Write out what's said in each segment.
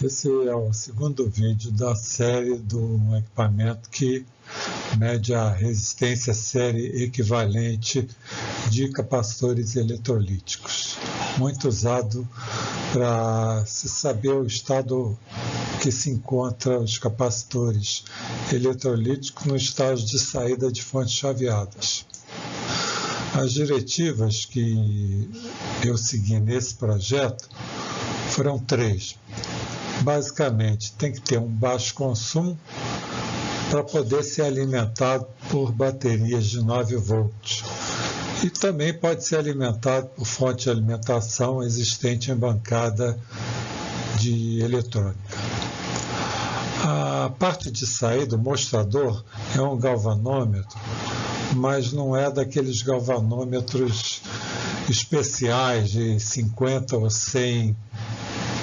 Esse é o segundo vídeo da série do equipamento que mede a resistência série equivalente de capacitores eletrolíticos, muito usado para se saber o estado que se encontra os capacitores eletrolíticos no estágio de saída de fontes chaveadas. As diretivas que eu segui nesse projeto foram 3. Basicamente, tem que ter um baixo consumo para poder ser alimentado por baterias de 9 volts. E também pode ser alimentado por fonte de alimentação existente em bancada de eletrônica. A parte de saída, o mostrador, é um galvanômetro, mas não é daqueles galvanômetros especiais de 50 ou 100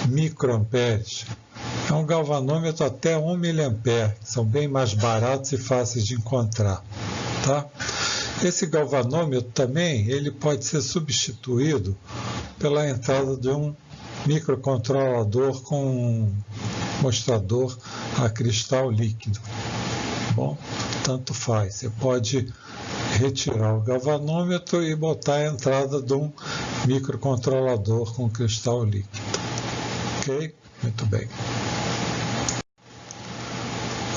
microamperes. É um galvanômetro até 1 miliampere, são bem mais baratos e fáceis de encontrar, tá? Esse galvanômetro também ele pode ser substituído pela entrada de um microcontrolador com um mostrador a cristal líquido. Bom, tanto faz. Você pode retirar o galvanômetro e botar a entrada de um microcontrolador com cristal líquido. Ok? Muito bem.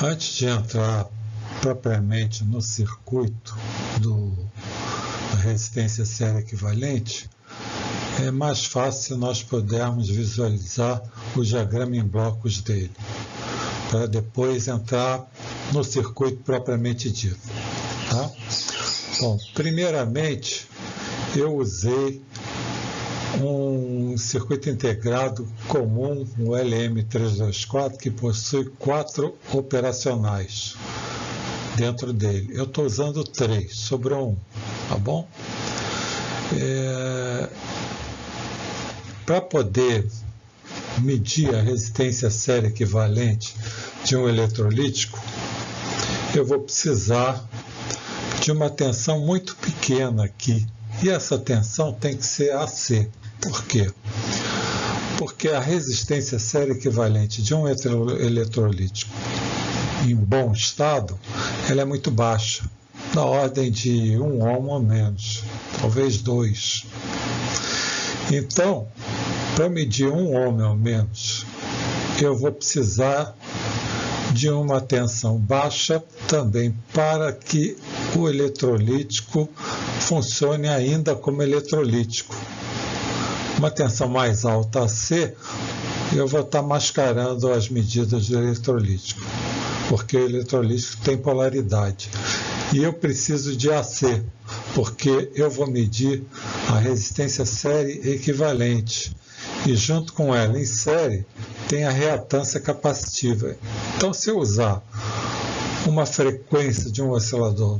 Antes de entrar propriamente no circuito da resistência série equivalente, é mais fácil se nós pudermos visualizar o diagrama em blocos dele, para depois entrar no circuito propriamente dito. Tá? Bom, primeiramente, eu usei um circuito integrado comum, o LM324, que possui 4 operacionais dentro dele. Eu estou usando 3, sobrou 1, tá bom? Para poder medir a resistência série equivalente de um eletrolítico, eu vou precisar de uma tensão muito pequena aqui. E essa tensão tem que ser AC. Por quê? Porque a resistência série equivalente de um eletrolítico em bom estado, ela é muito baixa, na ordem de 1 ohm ou menos, talvez 2. Então, para medir 1 ohm ou menos, eu vou precisar de uma tensão baixa também para que o eletrolítico funcione ainda como eletrolítico. Uma tensão mais alta AC, eu vou estar mascarando as medidas do eletrolítico, porque o eletrolítico tem polaridade. E eu preciso de AC, porque eu vou medir a resistência série equivalente. E junto com ela, em série, tem a reatância capacitiva. Então, se eu usar uma frequência de um oscilador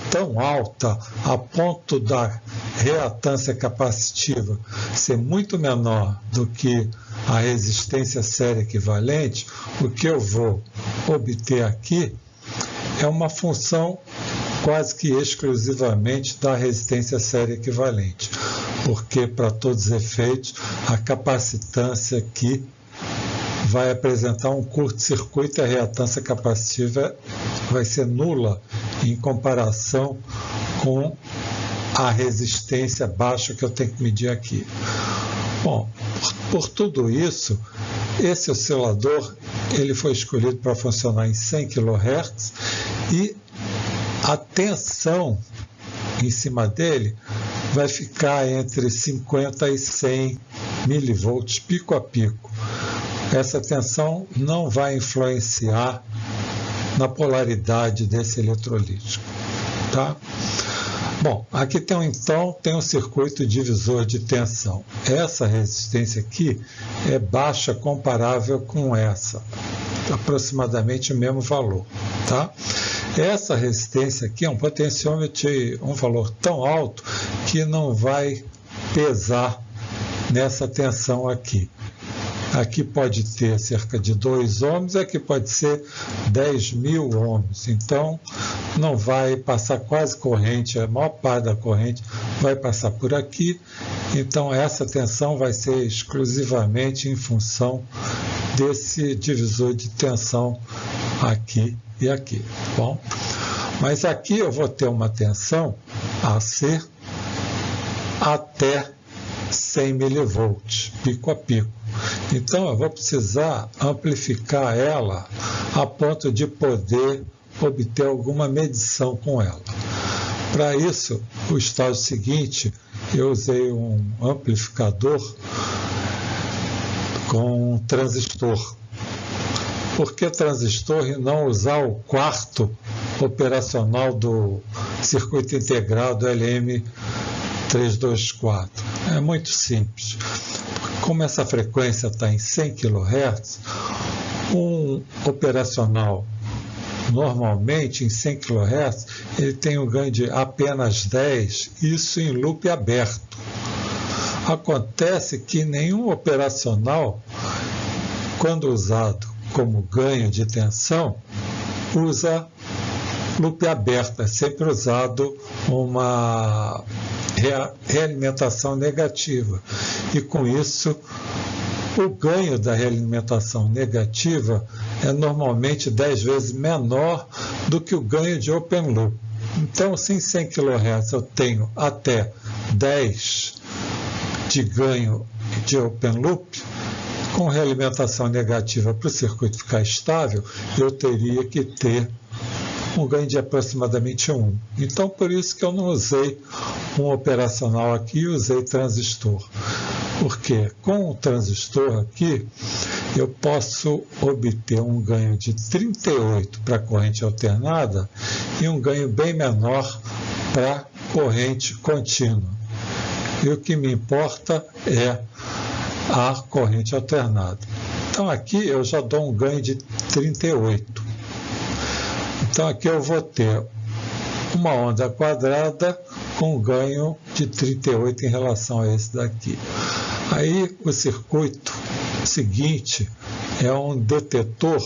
tão alta a ponto da reatância capacitiva ser muito menor do que a resistência série equivalente, o que eu vou obter aqui é uma função quase que exclusivamente da resistência série equivalente, porque para todos os efeitos a capacitância aqui vai apresentar um curto-circuito e a reatância capacitiva vai ser nula em comparação com a resistência baixa que eu tenho que medir aqui. Bom, por tudo isso, esse oscilador ele foi escolhido para funcionar em 100 kHz e a tensão em cima dele vai ficar entre 50 e 100 milivolts pico a pico. Essa tensão não vai influenciar na polaridade desse eletrolítico, tá? Bom, aqui tem um circuito divisor de tensão. Essa resistência aqui é baixa comparável com essa, aproximadamente o mesmo valor, tá? Essa resistência aqui é um potenciômetro de um valor tão alto que não vai pesar nessa tensão aqui. Aqui pode ter cerca de 2 ohms, aqui pode ser 10.000 ohms. Então, não vai passar quase corrente, a maior parte da corrente vai passar por aqui. Então, essa tensão vai ser exclusivamente em função desse divisor de tensão aqui e aqui. Bom, mas aqui eu vou ter uma tensão AC até 100 mV, pico a pico. Então eu vou precisar amplificar ela a ponto de poder obter alguma medição com ela. Para isso, o estágio seguinte, eu usei um amplificador com um transistor. Por que transistor e não usar o quarto operacional do circuito integrado LM324? É muito simples. Como essa frequência está em 100 kHz, um operacional normalmente em 100 kHz ele tem um ganho de apenas 10, isso em loop aberto. Acontece que nenhum operacional, quando usado como ganho de tensão, usa loop aberto, é sempre usado uma realimentação negativa. E com isso, o ganho da realimentação negativa é normalmente 10 vezes menor do que o ganho de open loop. Então, se em 100 kHz eu tenho até 10 de ganho de open loop, com realimentação negativa para o circuito ficar estável, eu teria que ter um ganho de aproximadamente 1. Então, por isso que eu não usei um operacional aqui e usei transistor. Porque com o transistor aqui, eu posso obter um ganho de 38 para a corrente alternada e um ganho bem menor para corrente contínua. E o que me importa é a corrente alternada. Então aqui eu já dou um ganho de 38. Então aqui eu vou ter uma onda quadrada com ganho de 38 em relação a esse daqui. Aí o circuito seguinte é um detetor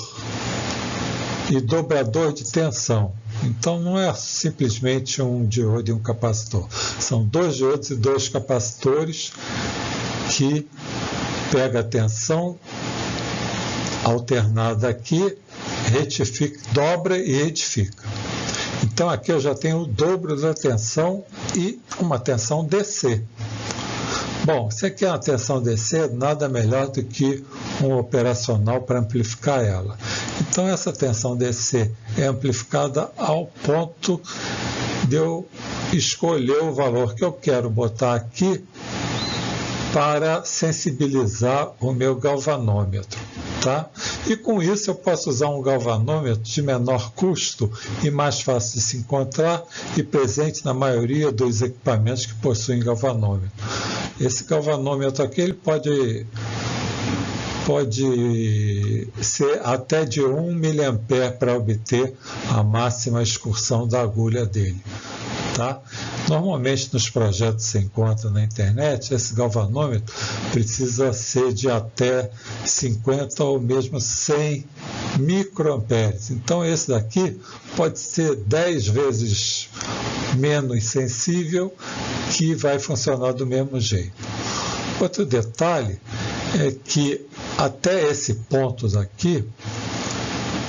e dobrador de tensão. Então não é simplesmente um diodo e um capacitor. São dois diodos e dois capacitores que pega a tensão alternada aqui, retifica, dobra e retifica. Então aqui eu já tenho o dobro da tensão e uma tensão DC. Bom, se aqui é uma tensão DC, nada melhor do que um operacional para amplificar ela. Então essa tensão DC é amplificada ao ponto de eu escolher o valor que eu quero botar aqui para sensibilizar o meu galvanômetro, tá? E com isso eu posso usar um galvanômetro de menor custo e mais fácil de se encontrar e presente na maioria dos equipamentos que possuem galvanômetro. Esse galvanômetro aqui ele pode ser até de 1 mA para obter a máxima excursão da agulha dele. Tá? Normalmente nos projetos que se encontra na internet, esse galvanômetro precisa ser de até 50 ou mesmo 100 microamperes. Então esse daqui pode ser 10 vezes menos sensível, que vai funcionar do mesmo jeito. Outro detalhe é que até esse ponto daqui,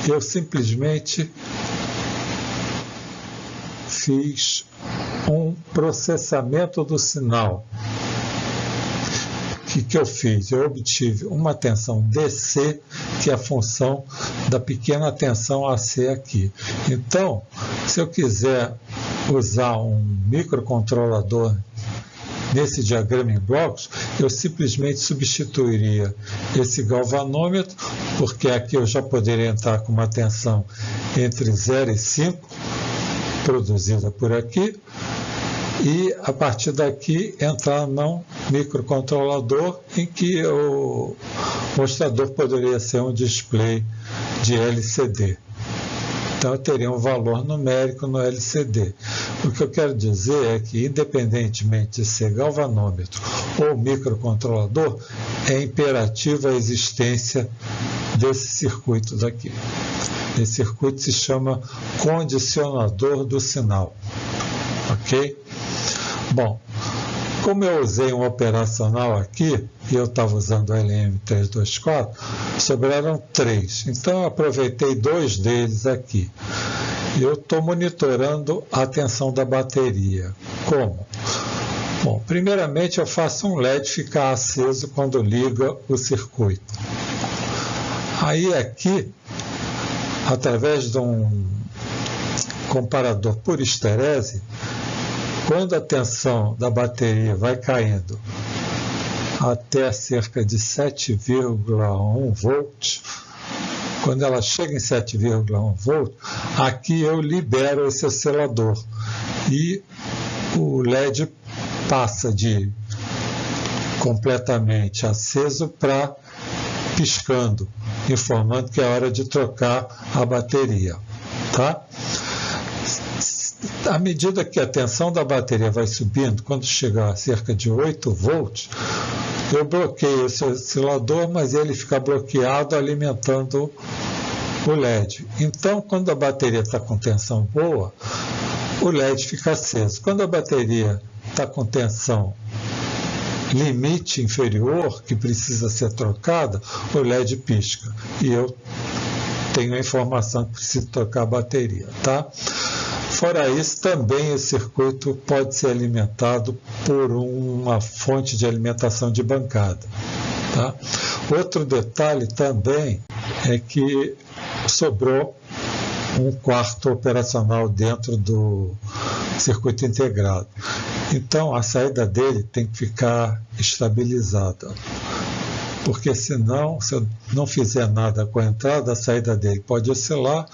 eu simplesmente fiz um processamento do sinal. O que eu fiz? Eu obtive uma tensão DC, que é a função da pequena tensão AC aqui. Então, se eu quiser usar um microcontrolador nesse diagrama em blocos, eu simplesmente substituiria esse galvanômetro, porque aqui eu já poderia entrar com uma tensão entre 0 e 5, produzida por aqui, e a partir daqui entrar num microcontrolador em que o mostrador poderia ser um display de LCD. Então eu teria um valor numérico no LCD. O que eu quero dizer é que, independentemente de ser galvanômetro ou microcontrolador, é imperativa a existência desse circuito daqui. Esse circuito se chama condicionador do sinal. Ok? Bom, Como eu usei um operacional aqui, e eu estava usando o LM324, sobraram 3. Então eu aproveitei 2 deles aqui. Eu estou monitorando a tensão da bateria. Como? Bom, primeiramente eu faço um LED ficar aceso quando liga o circuito. Aí aqui, através de um comparador por histerese, quando a tensão da bateria vai caindo até cerca de 7,1 volts, quando ela chega em 7,1 volts, aqui eu libero esse oscilador e o LED passa de completamente aceso para piscando, informando que é hora de trocar a bateria, tá? À medida que a tensão da bateria vai subindo, quando chegar a cerca de 8 volts, eu bloqueio esse oscilador, mas ele fica bloqueado alimentando o LED. Então, quando a bateria está com tensão boa, o LED fica aceso. Quando a bateria está com tensão limite inferior, que precisa ser trocada, o LED pisca. E eu tenho a informação que preciso trocar a bateria, tá? Fora isso, também esse circuito pode ser alimentado por uma fonte de alimentação de bancada, tá? Outro detalhe também é que sobrou um quarto operacional dentro do circuito integrado. Então, a saída dele tem que ficar estabilizada, porque senão, se eu não fizer nada com a entrada, a saída dele pode oscilar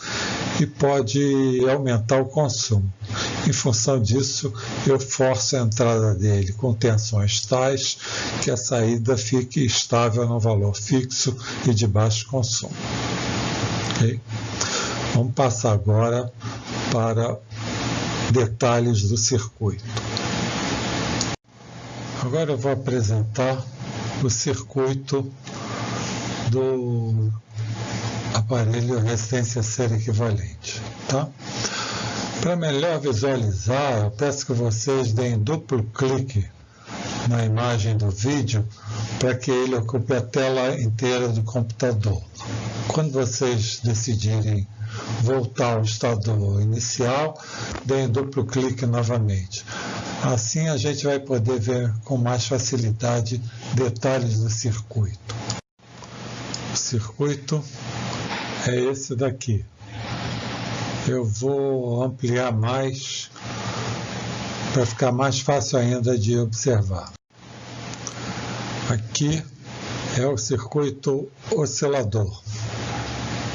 e pode aumentar o consumo. Em função disso, eu forço a entrada dele com tensões tais que a saída fique estável no valor fixo e de baixo consumo. Okay? Vamos passar agora para detalhes do circuito. Agora eu vou apresentar o circuito do aparelho resistência zero equivalente, tá? Para melhor visualizar, eu peço que vocês deem duplo clique na imagem do vídeo para que ele ocupe a tela inteira do computador. Quando vocês decidirem voltar ao estado inicial, deem duplo clique novamente. Assim a gente vai poder ver com mais facilidade detalhes do circuito. O circuito é esse daqui. Eu vou ampliar mais para ficar mais fácil ainda de observar. Aqui é o circuito oscilador.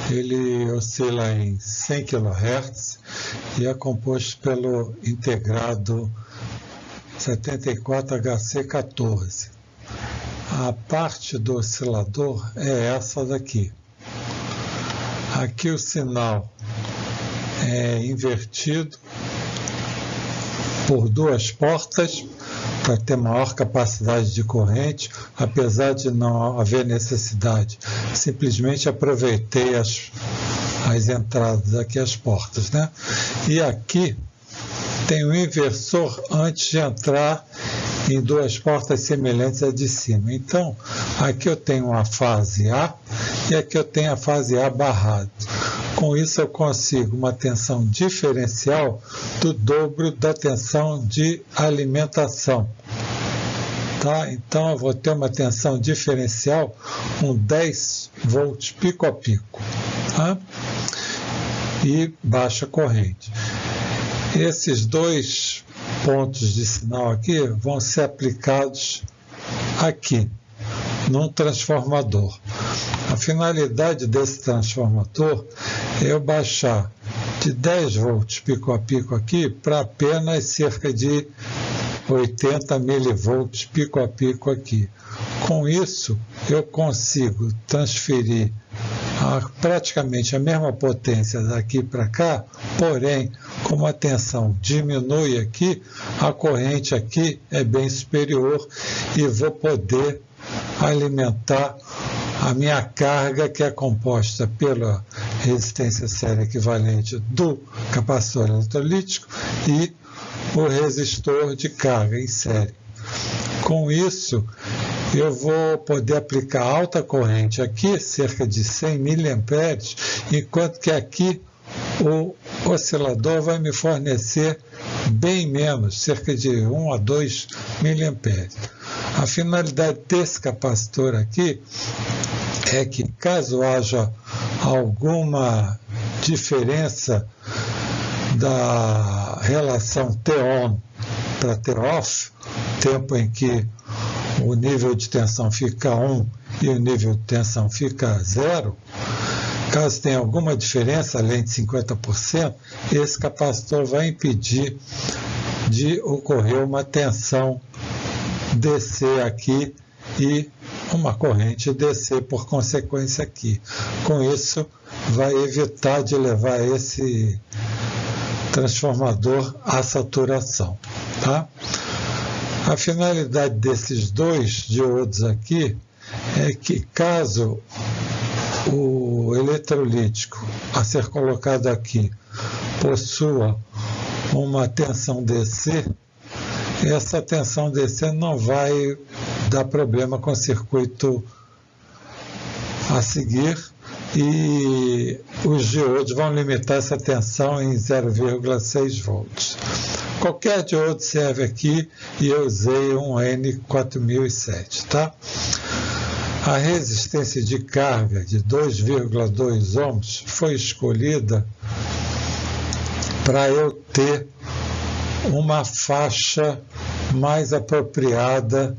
Ele oscila em 100 kHz e é composto pelo integrado 74HC14. A parte do oscilador é essa daqui. Aqui o sinal é invertido por 2 portas para ter maior capacidade de corrente, apesar de não haver necessidade. Simplesmente aproveitei as entradas aqui, as portas, né? E aqui tem um inversor antes de entrar em 2 portas semelhantes à de cima. Então, aqui eu tenho a fase A e aqui eu tenho a fase A barrado. Com isso eu consigo uma tensão diferencial do dobro da tensão de alimentação. Tá? Então eu vou ter uma tensão diferencial com 10 volts pico a pico. Tá? E baixa corrente. Esses 2 pontos de sinal aqui vão ser aplicados aqui, num transformador. A finalidade desse transformador é eu baixar de 10 volts pico a pico aqui para apenas cerca de 80 milivolts pico a pico aqui. Com isso, eu consigo transferir praticamente a mesma potência daqui para cá, porém, como a tensão diminui aqui, a corrente aqui é bem superior e vou poder alimentar a minha carga, que é composta pela resistência zero equivalente do capacitor eletrolítico e o resistor de carga em série. Com isso, eu vou poder aplicar alta corrente aqui, cerca de 100 mA, enquanto que aqui o oscilador vai me fornecer bem menos, cerca de 1 a 2 mA. A finalidade desse capacitor aqui é que, caso haja alguma diferença da relação T-on para T-off, tempo em que o nível de tensão fica 1 e o nível de tensão fica 0, caso tenha alguma diferença além de 50%, esse capacitor vai impedir de ocorrer uma tensão DC aqui e uma corrente DC por consequência aqui. Com isso, vai evitar de levar esse transformador à saturação. Tá? A finalidade desses dois diodos aqui é que, caso o eletrolítico a ser colocado aqui possua uma tensão DC, essa tensão DC não vai dar problema com o circuito a seguir e os diodos vão limitar essa tensão em 0,6 volts. Qualquer diodo serve aqui e eu usei um N4007, tá? A resistência de carga de 2,2 ohms foi escolhida para eu ter uma faixa mais apropriada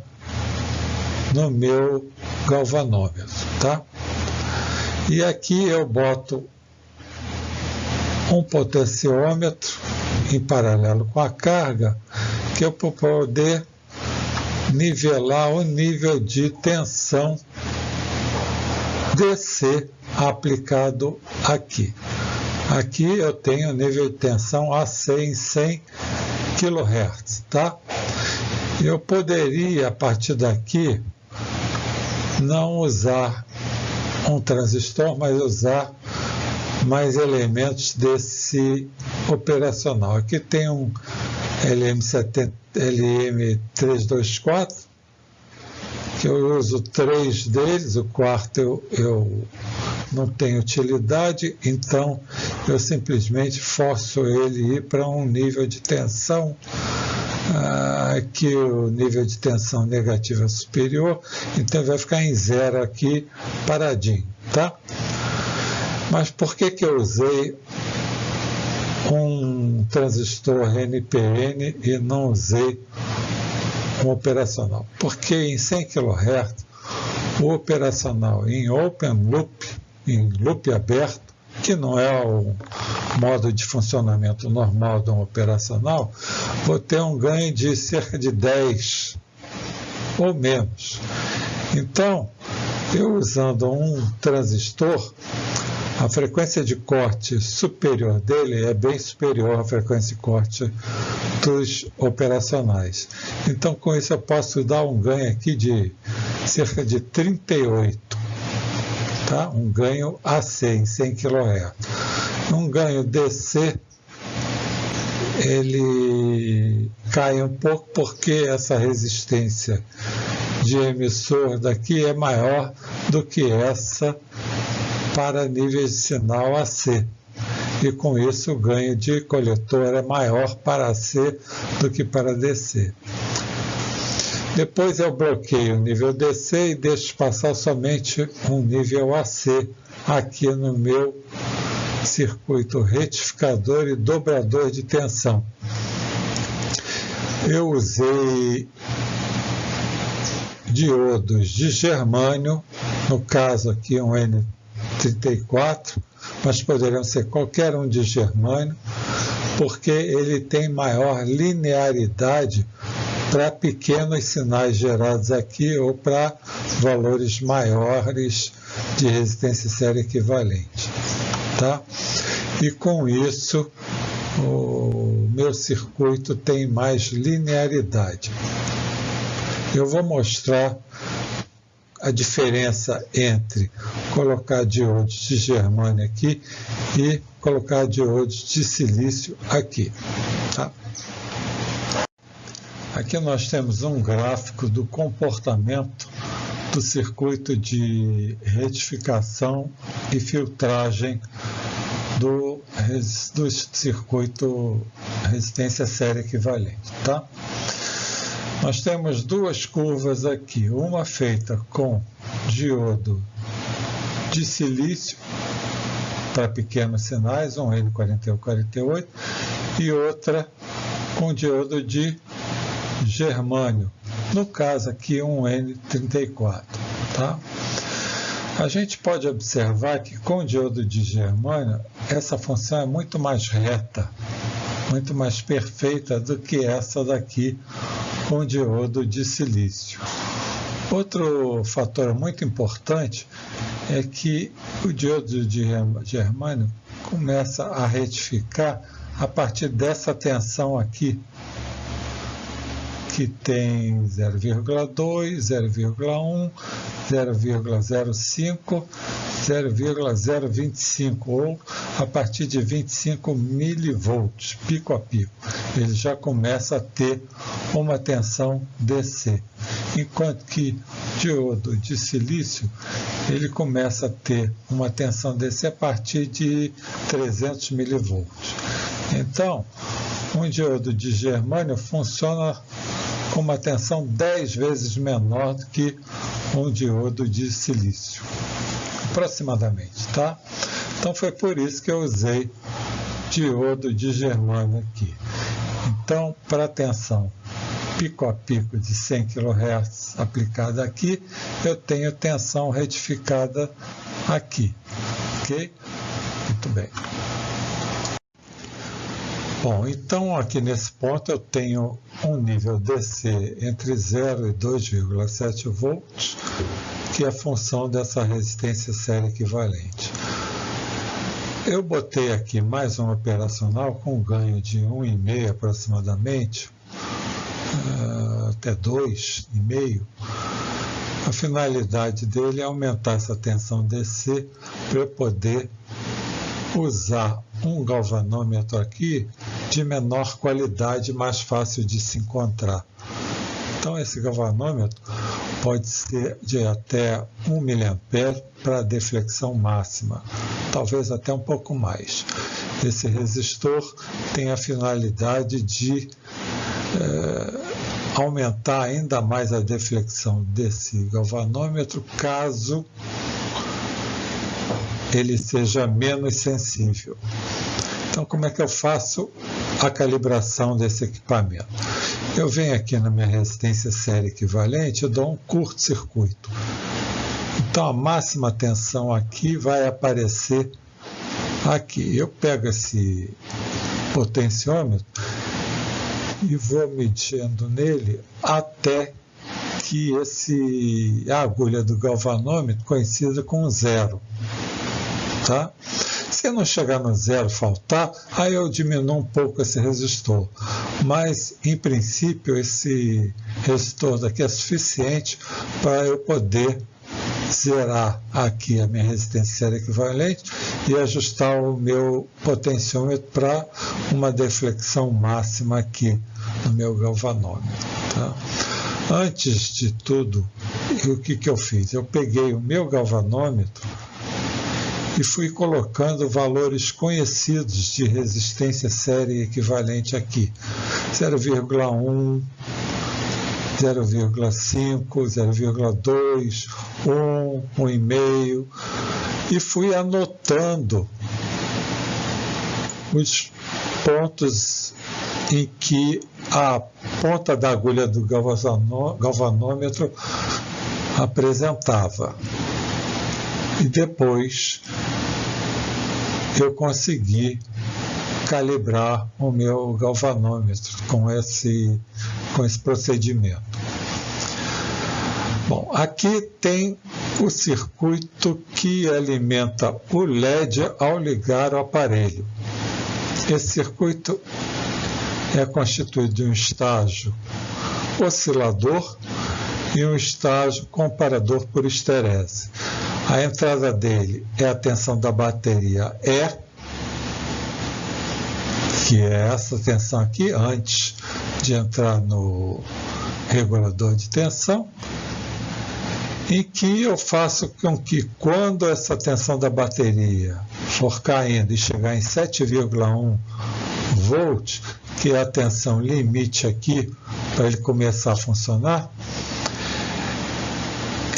no meu galvanômetro, tá? E aqui eu boto um potenciômetro em paralelo com a carga, que eu vou poder nivelar o nível de tensão DC aplicado aqui. Aqui eu tenho o nível de tensão AC em 100 kHz, tá? Eu poderia, a partir daqui, não usar um transistor, mas usar mais elementos desse operacional. Aqui tem um LM324, que eu uso 3 deles, o quarto eu não tenho utilidade, então eu simplesmente forço ele ir para um nível de tensão que o nível de tensão negativa é superior, então vai ficar em 0 aqui, paradinho, tá? Mas por que eu usei um transistor NPN e não usei um operacional? Porque em 100 kHz, o operacional em open loop, em loop aberto, que não é o modo de funcionamento normal de um operacional, vou ter um ganho de cerca de 10 ou menos. Então, eu usando um transistor, a frequência de corte superior dele é bem superior à frequência de corte dos operacionais. Então, com isso, eu posso dar um ganho aqui de cerca de 38, tá? Um ganho AC em 100 kHz. Um ganho DC, ele cai um pouco porque essa resistência de emissor daqui é maior do que essa para níveis de sinal AC. E com isso o ganho de coletor é maior para AC do que para DC. Depois eu bloqueio o nível DC e deixo passar somente um nível AC aqui no meu circuito retificador e dobrador de tensão. Eu usei diodos de germânio, no caso aqui um N34, mas poderiam ser qualquer um de germânio, porque ele tem maior linearidade para pequenos sinais gerados aqui ou para valores maiores de resistência séria equivalente. Tá? E com isso, o meu circuito tem mais linearidade. Eu vou mostrar a diferença entre colocar diodos de germânio aqui e colocar diodos de silício aqui. Tá? Aqui nós temos um gráfico do comportamento do circuito de retificação e filtragem do circuito resistência série equivalente, tá? Nós temos duas curvas aqui, uma feita com diodo de silício para pequenos sinais, um N4148, e outra com diodo de germânio, no caso aqui um N34, tá? A gente pode observar que com diodo de germânio essa função é muito mais reta, muito mais perfeita do que essa daqui com diodo de silício. Outro fator muito importante é que o diodo de germânio começa a retificar a partir dessa tensão aqui, que tem 0,2, 0,1, 0,05, 0,025, ou a partir de 25 milivolts, pico a pico. Ele já começa a ter uma tensão DC. Enquanto que diodo de silício, ele começa a ter uma tensão DC a partir de 300 milivolts. Então, um diodo de germânio funciona com uma tensão 10 vezes menor do que um diodo de silício, aproximadamente, tá? Então foi por isso que eu usei diodo de germânio aqui. Então, para tensão pico a pico de 100 kHz aplicada aqui, eu tenho tensão retificada aqui, ok? Muito bem. Bom, então aqui nesse ponto eu tenho um nível DC entre 0 e 2,7 volts, que é a função dessa resistência série equivalente. Eu botei aqui mais um operacional com ganho de 1,5 aproximadamente, até 2,5. A finalidade dele é aumentar essa tensão DC para eu poder usar um galvanômetro aqui de menor qualidade, mais fácil de se encontrar. Então esse galvanômetro pode ser de até 1 mA para deflexão máxima, talvez até um pouco mais. Esse resistor tem a finalidade de aumentar ainda mais a deflexão desse galvanômetro caso ele seja menos sensível. Então, como é que eu faço a calibração desse equipamento? Eu venho aqui na minha resistência série equivalente e dou um curto-circuito. Então, a máxima tensão aqui vai aparecer aqui. Eu pego esse potenciômetro e vou medindo nele até que a agulha do galvanômetro coincida com 0. Tá? Se não chegar no 0, faltar, aí eu diminuo um pouco esse resistor. Mas, em princípio, esse resistor daqui é suficiente para eu poder zerar aqui a minha resistência série equivalente e ajustar o meu potenciômetro para uma deflexão máxima aqui no meu galvanômetro. Tá? Antes de tudo, o que eu fiz? Eu peguei o meu galvanômetro e fui colocando valores conhecidos de resistência série equivalente aqui. 0,1, 0,5, 0,2, 1, 1,5, e fui anotando os pontos em que a ponta da agulha do galvanômetro apresentava. E depois eu consegui calibrar o meu galvanômetro com esse procedimento. Bom, aqui tem o circuito que alimenta o LED ao ligar o aparelho. Esse circuito é constituído de um estágio oscilador e um estágio comparador por histerese. A entrada dele é a tensão da bateria E, que é essa tensão aqui, antes de entrar no regulador de tensão, em que eu faço com que quando essa tensão da bateria for caindo e chegar em 7,1 volts, que é a tensão limite aqui para ele começar a funcionar,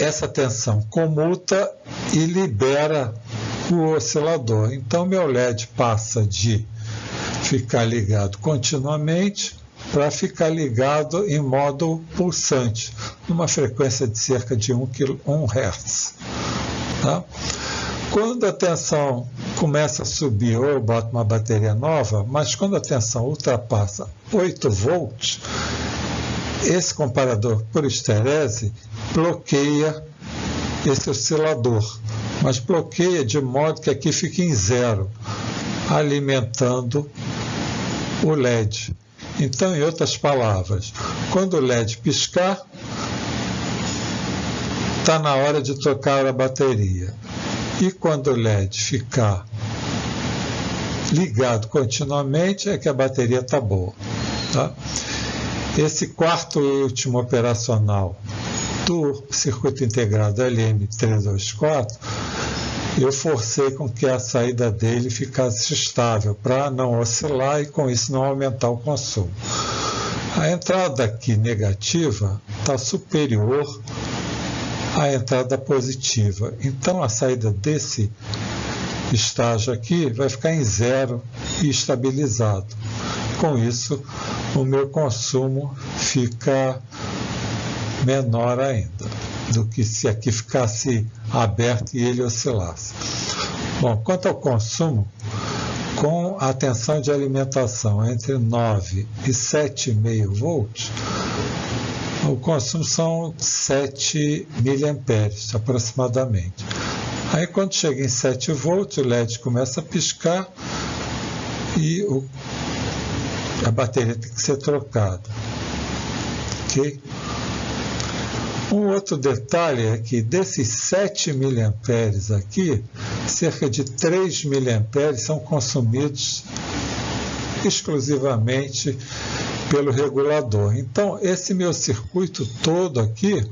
essa tensão comuta e libera o oscilador. Então meu LED passa de ficar ligado continuamente para ficar ligado em modo pulsante, numa frequência de cerca de 1 Hz. Tá? Quando a tensão começa a subir, ou eu boto uma bateria nova, mas quando a tensão ultrapassa 8 volts, esse comparador por esterese bloqueia esse oscilador, mas bloqueia de modo que aqui fique em zero, alimentando o LED. Então, em outras palavras, quando o LED piscar, está na hora de trocar a bateria. E quando o LED ficar ligado continuamente, é que a bateria está boa. Tá? Esse quarto e último operacional do circuito integrado LM324, eu forcei com que a saída dele ficasse estável, para não oscilar e com isso não aumentar o consumo. A entrada aqui negativa está superior à entrada positiva, então a saída desse estágio aqui vai ficar em zero e estabilizado. Com isso, o meu consumo fica menor ainda do que se aqui ficasse aberto e ele oscilasse. Bom, quanto ao consumo, com a tensão de alimentação entre 9 e 7,5 volts, o consumo são 7 miliamperes aproximadamente. Aí quando chega em 7 volts, o LED começa a piscar e a bateria tem que ser trocada. Ok? Um outro detalhe é que desses 7 miliamperes aqui, cerca de 3 miliamperes são consumidos exclusivamente pelo regulador. Então, esse meu circuito todo aqui,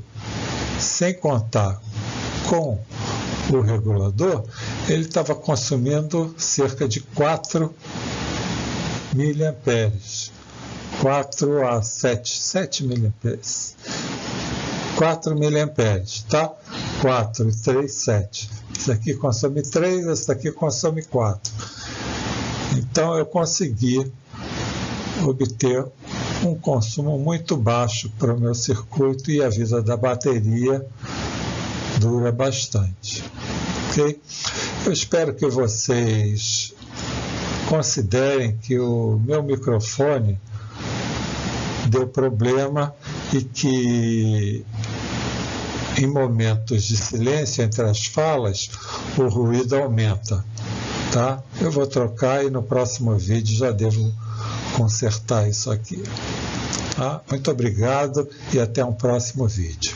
sem contar com o regulador, ele estava consumindo cerca de 4 miliamperes. 4 a 7 miliamperes. 4 miliamperes, tá? 4 e 3, 7. Esse aqui consome 3, esse aqui consome 4. Então, eu consegui obter um consumo muito baixo para o meu circuito e a vida da bateria dura bastante. Ok? Eu espero que vocês considerem que o meu microfone deu problema e que em momentos de silêncio entre as falas o ruído aumenta, tá? Eu vou trocar e no próximo vídeo já devo consertar isso aqui, tá? Muito obrigado e até um próximo vídeo.